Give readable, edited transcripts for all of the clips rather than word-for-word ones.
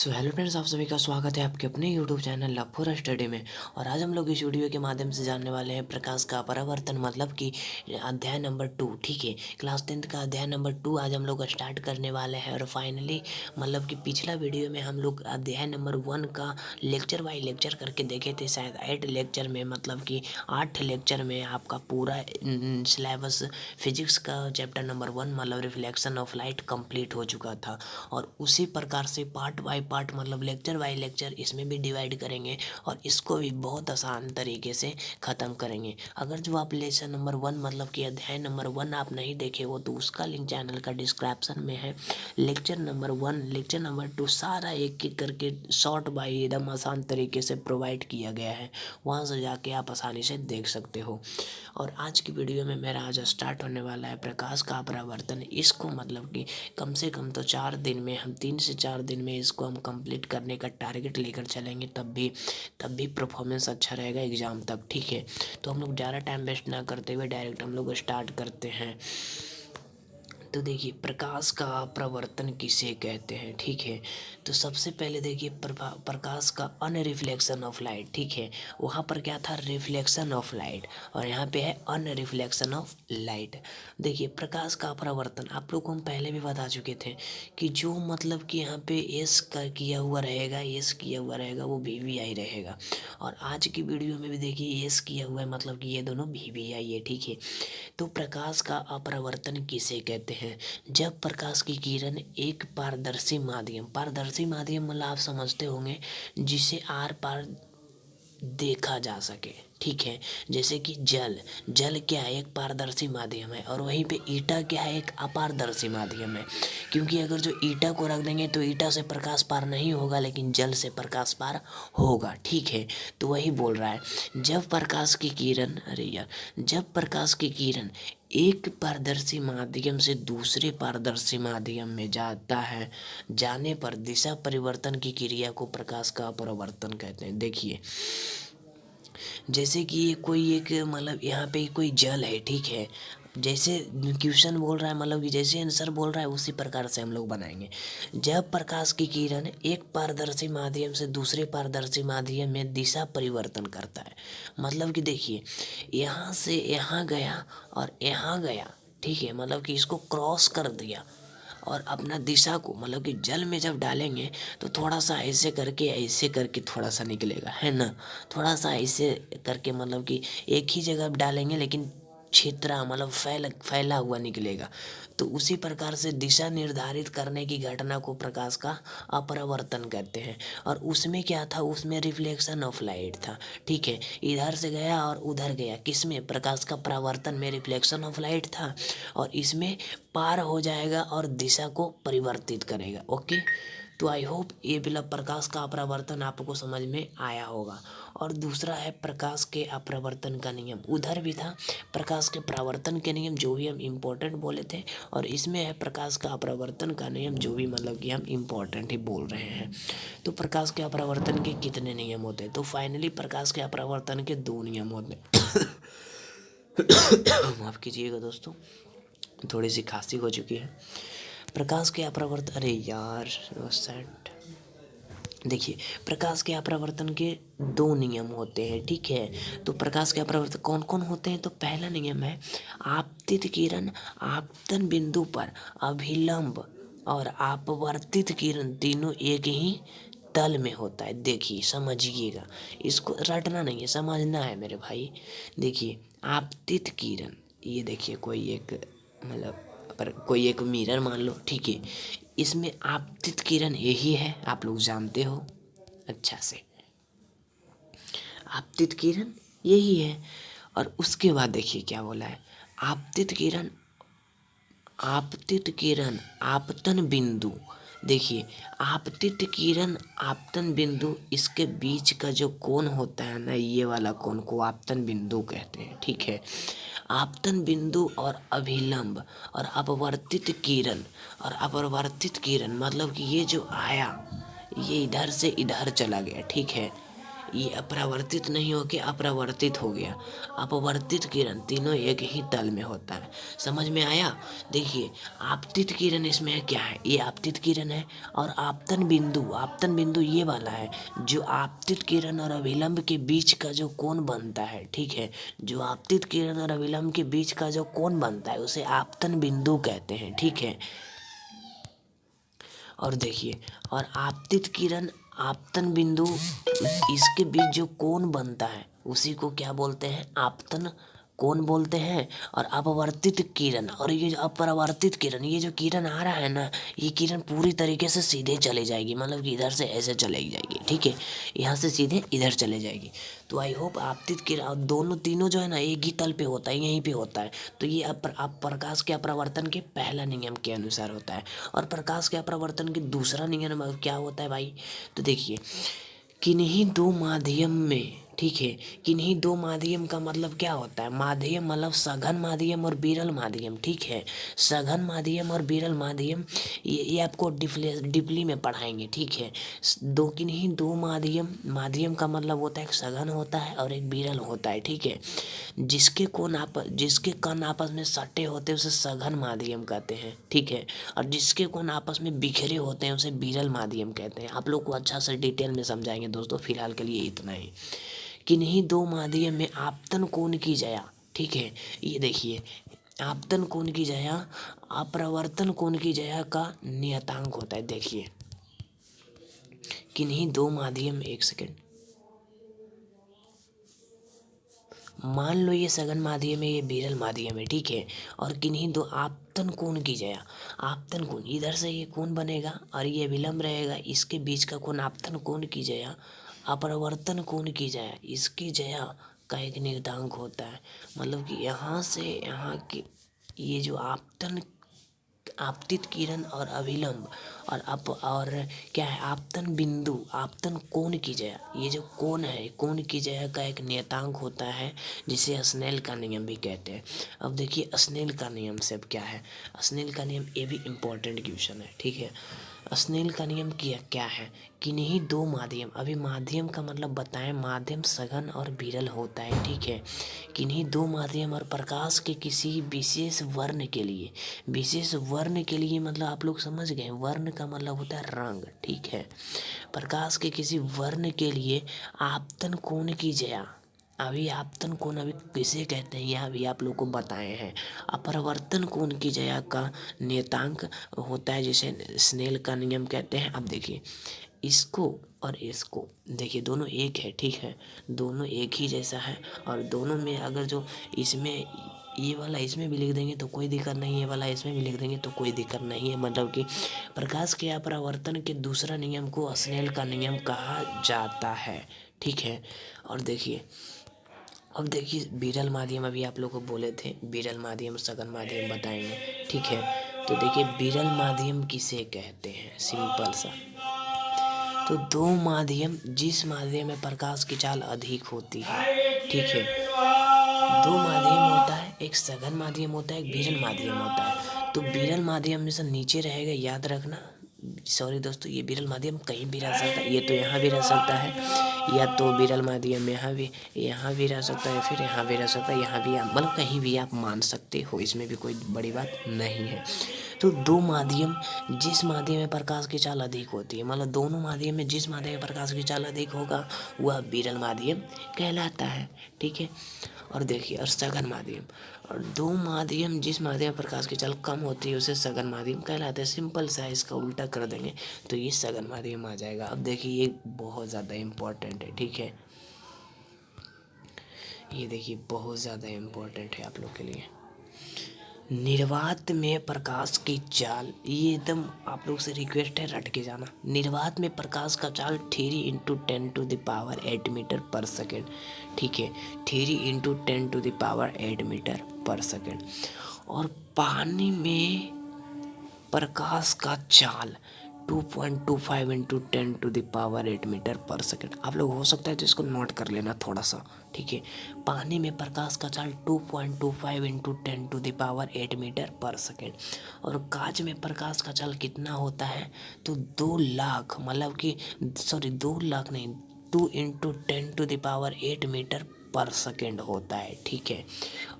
So hello friends, आप सभी का स्वागत है आपके अपने YouTube channel love for study में। और आज हम लोग इस वीडियो के माध्यम से जानने वाले हैं प्रकाश का परावर्तन मतलब कि अध्याय नंबर 2। ठीक है, क्लास 10th का अध्याय नंबर 2 आज हम लोग स्टार्ट करने वाले हैं। और फाइनली मतलब कि पिछला वीडियो में हम लोग अध्याय नंबर 1 का लेक्चर बाय लेक्चर करके देखे थे। शायद 8 लेक्चर में मतलब कि 8 लेक्चर में आपका पूरा सिलेबस फिजिक्स का चैप्टर नंबर 1 मतलब रिफ्लेक्शन ऑफ लाइट कंप्लीट हो चुका था। और उसी प्रकार से पार्ट बाय पार्ट मतलब लेक्चर बाय लेक्चर इसमें भी डिवाइड करेंगे और इसको भी बहुत आसान तरीके से ख़त्म करेंगे। अगर जो आप लेसन नंबर 1 मतलब कि अध्याय नंबर 1 आप नहीं देखे हो तो उसका लिंक चैनल का डिस्क्रिप्शन में है। लेक्चर नंबर 1 लेक्चर नंबर 2 सारा एक एक करके शॉर्ट बाय एकदम आसान तरीके से प्रोवाइड किया गया है, वहाँ से जाके आप आसानी से देख सकते हो। और आज की वीडियो में मेरा आज स्टार्ट होने वाला है प्रकाश का परावर्तन। इसको मतलब कि कम से कम तो 4 दिन में, हम 3 से 4 दिन में इसको हम कंप्लीट करने का टारगेट लेकर चलेंगे, तब भी परफॉर्मेंस अच्छा रहेगा एग्ज़ाम तक। ठीक है, तो हम लोग ज़्यादा टाइम वेस्ट ना करते हुए डायरेक्ट हम लोग स्टार्ट करते हैं। तो देखिए प्रकाश का प्रवर्तन किसे कहते हैं। ठीक है, तो सबसे पहले देखिए प्रकाश का अनरिफ्लेक्शन ऑफ लाइट। ठीक है, वहाँ पर क्या था, रिफ्लेक्शन ऑफ लाइट, और यहाँ पे है अनरिफ्लेक्शन ऑफ लाइट। देखिए प्रकाश का प्रवर्तन आप लोग को हम पहले भी बता चुके थे कि जो मतलब कि यहाँ पे एस का किया हुआ रहेगा, एस किया हुआ रहेगा वो वी वी आई रहेगा। और आज की वीडियो में भी देखिए एस किया हुआ है मतलब कि ये दोनों वी वी आई है। ठीक है, तो प्रकाश का अपरावर्तन किसे कहते हैं। जब प्रकाश की किरण एक पारदर्शी माध्यम मतलब आप समझते होंगे जिसे आर पार देखा जा सके। ठीक है, जैसे कि जल जल क्या है, एक पारदर्शी माध्यम है, और वहीं पे ईटा क्या है, एक अपारदर्शी माध्यम है। क्योंकि अगर जो ईटा को रख देंगे तो ईटा से प्रकाश पार नहीं होगा, लेकिन जल से प्रकाश पार होगा। ठीक है, तो वही बोल रहा है जब प्रकाश की किरण, अरे यार, जब प्रकाश की किरण एक पारदर्शी माध्यम से दूसरे पारदर्शी माध्यम में जाता है, जाने पर दिशा परिवर्तन की क्रिया को प्रकाश का अपरावर्तन कहते हैं। देखिए जैसे कि ये कोई एक मतलब यहाँ पे कोई जल है। ठीक है, जैसे क्वेश्चन बोल रहा है मतलब कि जैसे आंसर बोल रहा है उसी प्रकार से हम लोग बनाएंगे। जब प्रकाश की किरण एक पारदर्शी माध्यम से दूसरे पारदर्शी माध्यम में दिशा परिवर्तन करता है, मतलब कि देखिए यहाँ से यहाँ गया और यहाँ गया। ठीक है, मतलब कि इसको क्रॉस कर दिया और अपना दिशा को मतलब कि जल में जब डालेंगे तो थोड़ा सा ऐसे करके थोड़ा सा निकलेगा, है ना। थोड़ा सा ऐसे करके मतलब कि एक ही जगह डालेंगे लेकिन क्षेत्र मतलब फैला हुआ निकलेगा। तो उसी प्रकार से दिशा निर्धारित करने की घटना को प्रकाश का अपरावर्तन कहते हैं। और उसमें क्या था, उसमें रिफ्लेक्शन ऑफ लाइट था। ठीक है, इधर से गया और उधर गया, किसमें, प्रकाश का परावर्तन में रिफ्लेक्शन ऑफ लाइट था, और इसमें पार हो जाएगा और दिशा को परिवर्तित करेगा। ओके, तो आई होप ये बिना प्रकाश का अपरावर्तन आपको समझ में आया होगा। और दूसरा है प्रकाश के अपरावर्तन का नियम, उधर भी था प्रकाश के परावर्तन के नियम जो भी हम इम्पोर्टेंट बोले थे, और इसमें है प्रकाश का अपरावर्तन का नियम जो भी मतलब कि हम इम्पोर्टेंट ही बोल रहे हैं। तो प्रकाश के अपरावर्तन के कितने नियम होते हैं, तो फाइनली प्रकाश के अपरावर्तन के 2 नियम होते हैं। माफ़ कीजिएगा दोस्तों, थोड़ी सी खांसी हो चुकी है। प्रकाश के अपरावर्तन, अरे यार सेट, देखिए प्रकाश के अपरावर्तन के 2 नियम होते हैं। ठीक है, तो प्रकाश के अपरावर्तन कौन कौन होते हैं, तो पहला नियम है आपतित किरण आपतन बिंदु पर अभिलंब और अपवर्तित किरण तीनों एक ही तल में होता है। देखिए समझिएगा, इसको रटना नहीं है, समझना है मेरे भाई। देखिए आपतित किरण, ये देखिए कोई एक मतलब पर कोई एक मिरर मान लो। ठीक है, इसमें आपतित किरण यही है, आप लोग जानते हो अच्छा से, आपतित किरण यही है। और उसके बाद देखिए क्या बोला है, आपतित किरण आपतन बिंदु। देखिए आपतित किरण आपतन बिंदु, इसके बीच का जो कोण होता है ना, ये वाला कोण को आपतन बिंदु कहते हैं। ठीक है, आपतन बिंदु और अभिलंब और अपवर्तित किरण, और अपवर्तित किरण मतलब कि ये जो आया ये इधर से इधर चला गया। ठीक है, ये अपरावर्तित नहीं होके अपरावर्तित हो गया। अपवर्तित किरण तीनों एक ही तल में होता है। समझ में आया? देखिए आपतित किरण इसमें क्या है, ये आपतित किरण है। और आपतन बिंदु ये वाला है जो आपतित किरण और अभिलंब के बीच का जो कोण बनता है, ठीक है। जो आपतित किरण और अभिलंब के बीच का जो कोण बनता है उसे आपतन बिंदु कहते हैं, ठीक है। और देखिए, और आपतित किरण आपतन बिंदु इसके बीच जो कोण बनता है उसी को क्या बोलते हैं, आपतन कोण बोलते हैं। और अपवर्तित किरण और ये जो अपरावर्तित किरण, ये जो किरण आ रहा है ना, ये किरण पूरी तरीके से सीधे चले जाएगी, मतलब कि इधर से ऐसे चले जाएगी, ठीक है। यहाँ से सीधे इधर चले जाएगी। तो आई होप आपतित किरण दोनों तीनों जो है ना एक ही तल पे होता है, यहीं पे होता है। तो ये प्रकाश के अपरावर्तन के पहला नियम के अनुसार होता है। और प्रकाश के अपरावर्तन के दूसरा नियम क्या होता है भाई, तो देखिए किन्हीं दो माध्यम में, ठीक है। किन्हीं दो माध्यम का मतलब क्या होता है, माध्यम मतलब सघन माध्यम और विरल माध्यम, ठीक है। सघन माध्यम और विरल माध्यम ये आपको डिपली में पढ़ाएंगे, ठीक है। किन्हीं दो माध्यम का मतलब होता है एक सघन होता है और एक विरल होता है, ठीक है। जिसके कण आपस में सटे होते हैं उसे सघन माध्यम कहते हैं, ठीक है। और जिसके कोण आपस में बिखरे होते हैं उसे विरल माध्यम कहते हैं। आप लोग को अच्छा से डिटेल में समझाएंगे दोस्तों, फिलहाल के लिए इतना ही। किन्हीं दो माध्यम में आपतन कोण की जया, ठीक है। ये देखिए आपतन कोण की जया अपरावर्तन कोण की जया का नियतांक होता है। देखिए किन्हीं दो माध्यम, एक सेकेंड, मान लो ये सघन माध्यम है, ये विरल माध्यम है, ठीक है। और किन्हीं दो आपतन कोण की जया, आपतन कोण इधर से ये कोण बनेगा और ये विलंब रहेगा, इसके बीच का कोण आपतन कोण की जया अपरावर्तन कोण की जया, इसकी जया का एक निर्धांक होता है। मतलब कि यहाँ से यहाँ की ये जो आपतित किरण और अभिलंब और क्या है आपतन बिंदु, आपतन कोण की जया, ये जो कोण है कोण की जया का एक नियतांक होता है जिसे स्नेल का नियम भी कहते हैं। अब देखिए स्नेल का नियम से अब क्या है, स्नेल का नियम ये भी इम्पोर्टेंट क्वेश्चन है, ठीक है। स्नेल का नियम क्या है, किन्हीं दो माध्यम, अभी माध्यम का मतलब बताएं, माध्यम सघन और विरल होता है, ठीक है। किन्हीं दो माध्यम और प्रकाश के किसी विशेष वर्ण के लिए, विशेष वर्ण के लिए मतलब आप लोग समझ गए, वर्ण का मतलब होता है रंग, ठीक है। प्रकाश के किसी वर्ण के लिए आपतन कोण की जया, अभी आपतन कोण अभी किसे कहते हैं यह भी आप लोग को बताए हैं। अपरावर्तन कोण की जया का नियतांक होता है जिसे स्नेल का नियम कहते हैं। अब देखिए इसको और इसको देखिए दोनों एक है, ठीक है। दोनों एक ही जैसा है और दोनों में अगर जो इसमें ये वाला इसमें भी लिख देंगे तो कोई दिक्कत नहीं है, ये वाला इसमें भी लिख देंगे तो कोई दिक्कत नहीं है। मतलब कि प्रकाश के अपरावर्तन के दूसरा नियम को स्नेल का नियम कहा जाता है, ठीक है। और देखिए अब देखिए विरल माध्यम अभी आप लोग को बोले थे, विरल माध्यम सघन माध्यम बताएंगे, ठीक है। तो देखिए विरल माध्यम किसे कहते हैं, सिंपल सा, तो दो माध्यम जिस माध्यम में प्रकाश की चाल अधिक होती है, ठीक है। दो माध्यम होता है, एक सघन माध्यम होता है, एक विरल माध्यम होता है। तो विरल माध्यम हमेशा नीचे रहेगा, याद रखना। सॉरी दोस्तों, ये विरल माध्यम कहीं भी रह सकता है, ये तो यहाँ भी रह सकता है, या तो विरल माध्यम यहाँ भी रह सकता है, फिर यहाँ भी रह सकता है, यहाँ भी आप मतलब कहीं भी आप मान सकते हो, इसमें भी कोई बड़ी बात नहीं है। तो दो माध्यम जिस माध्यम में प्रकाश की चाल अधिक होती है, मतलब दोनों माध्यम में जिस माध्यम में प्रकाश की चाल अधिक होगा वह विरल माध्यम कहलाता है, ठीक है। और देखिए और सघन माध्यम, और दो माध्यम जिस माध्यम में प्रकाश की चाल कम होती है उसे सघन माध्यम कहलाता है। सिंपल सा है, इसका उल्टा कर देंगे तो ये सघन माध्यम आ जाएगा। अब देखिए ये बहुत ज़्यादा इम्पोर्टेंट है, ठीक है। ये देखिए बहुत ज़्यादा इम्पोर्टेंट है आप लोग के लिए। निर्वात में प्रकाश की चाल, ये एकदम आप लोग से रिक्वेस्ट है, रट के जाना। निर्वात में प्रकाश का चाल 3 × 10⁸ मीटर पर सेकेंड, ठीक है। 3 × 10⁸ मीटर पर सेकेंड। और पानी में प्रकाश का चाल 2.25 × 10⁸ मीटर पर सेकेंड। आप लोग हो सकता है तो इसको नोट कर लेना थोड़ा सा, ठीक है। पानी में प्रकाश का चाल 2.25 × 10⁸ मीटर पर सेकेंड। और कांच में प्रकाश का चाल कितना होता है, तो 2 लाख, मतलब कि सॉरी 2 लाख नहीं, 2 इंटू 10⁸ मीटर पर सेकेंड होता है, ठीक है।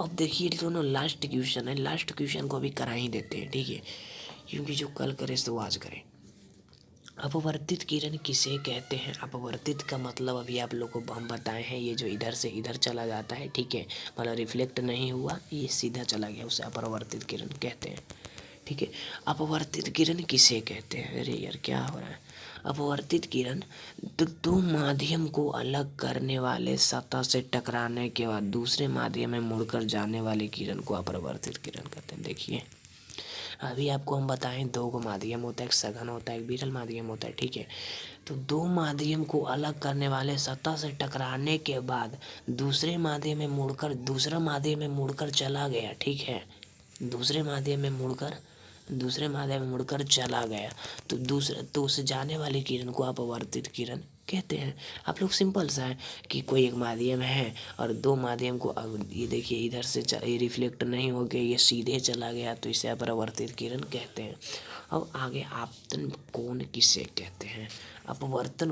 अब देखिए दोनों लास्ट क्वेश्चन है, लास्ट क्वेश्चन को अभी करा ही देते हैं, ठीक है, क्योंकि जो कल करे तो आज करें। अपवर्तित किरण किसे कहते हैं? अपवर्तित का मतलब अभी आप लोग को हम बताए हैं, ये जो इधर से इधर चला जाता है, ठीक है, मतलब रिफ्लेक्ट नहीं हुआ, ये सीधा चला गया, उसे अपवर्तित किरण कहते हैं, ठीक है। अपवर्तित किरण किसे कहते हैं? अरे यार क्या हो रहा है। अपवर्तित किरण तो दो माध्यम को अलग करने वाले सतह से टकराने के बाद दूसरे माध्यम में मुड़कर जाने वाली किरण को अपवर्तित किरण कहते हैं। देखिए अभी आपको हम बताएं, दो को माध्यम होता है, एक सघन होता है, एक विरल माध्यम होता है, ठीक है। तो दो माध्यम को अलग करने वाले सतह से टकराने के बाद दूसरे माध्यम में मुड़कर दूसरा माध्यम में मुड़कर चला गया, ठीक है, दूसरे माध्यम में मुड़कर चला गया, तो उसे जाने वाली किरण को अपवर्तित किरण कहते हैं। आप लोग सिंपल सा है कि कोई एक माध्यम है और दो माध्यम को, अब ये देखिए इधर से ये रिफ्लेक्ट नहीं हो गया, ये सीधे चला गया, तो इसे अपवर्तित किरण कहते हैं। अब आगे आपतन कोण किसे कहते हैं? अपवर्तन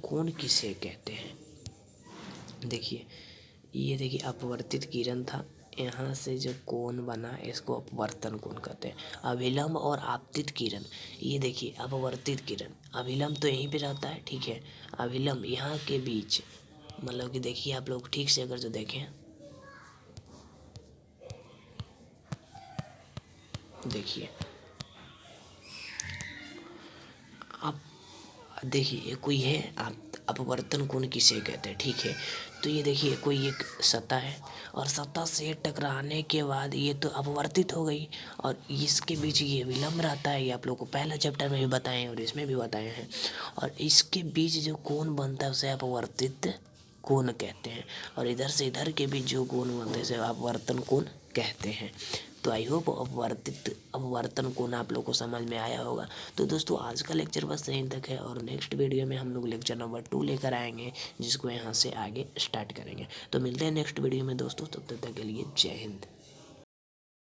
कोण किसे कहते हैं? देखिए ये देखिए अपवर्तित किरण था, यहाँ से जो कोण बना इसको अपवर्तन कोण कहते हैं। अभिलंब और आपतित किरण, ये देखिए अपवर्तित किरण, अभिलंब तो यहीं पे रहता है, ठीक है, अभिलंब यहाँ के बीच, मतलब कि देखिए आप लोग ठीक से अगर जो देखें, देखिए अब देखिए ये कोई है, आप अपवर्तन कोण किसे कहते हैं, ठीक है। तो ये देखिए कोई एक सतह है और सतह से टकराने के बाद ये तो अपवर्तित हो गई और इसके बीच ये विलंब रहता है, ये आप लोग को पहला चैप्टर में भी बताए हैं और इसमें भी बताए हैं। और इसके बीच जो कोण बनता है उसे अपवर्तित कोण कहते हैं, और इधर से इधर के बीच जो कोण बनते हैं उसे अपवर्तन कोण कहते हैं। तो आई होप अपवर्तन कोण आप लोग को समझ में आया होगा। तो दोस्तों आज का लेक्चर बस यहीं तक है, और नेक्स्ट वीडियो में हम लोग लेक्चर नंबर 2 लेकर आएंगे, जिसको यहाँ से आगे स्टार्ट करेंगे। तो मिलते हैं नेक्स्ट वीडियो में दोस्तों, तब तक के लिए जय हिंद।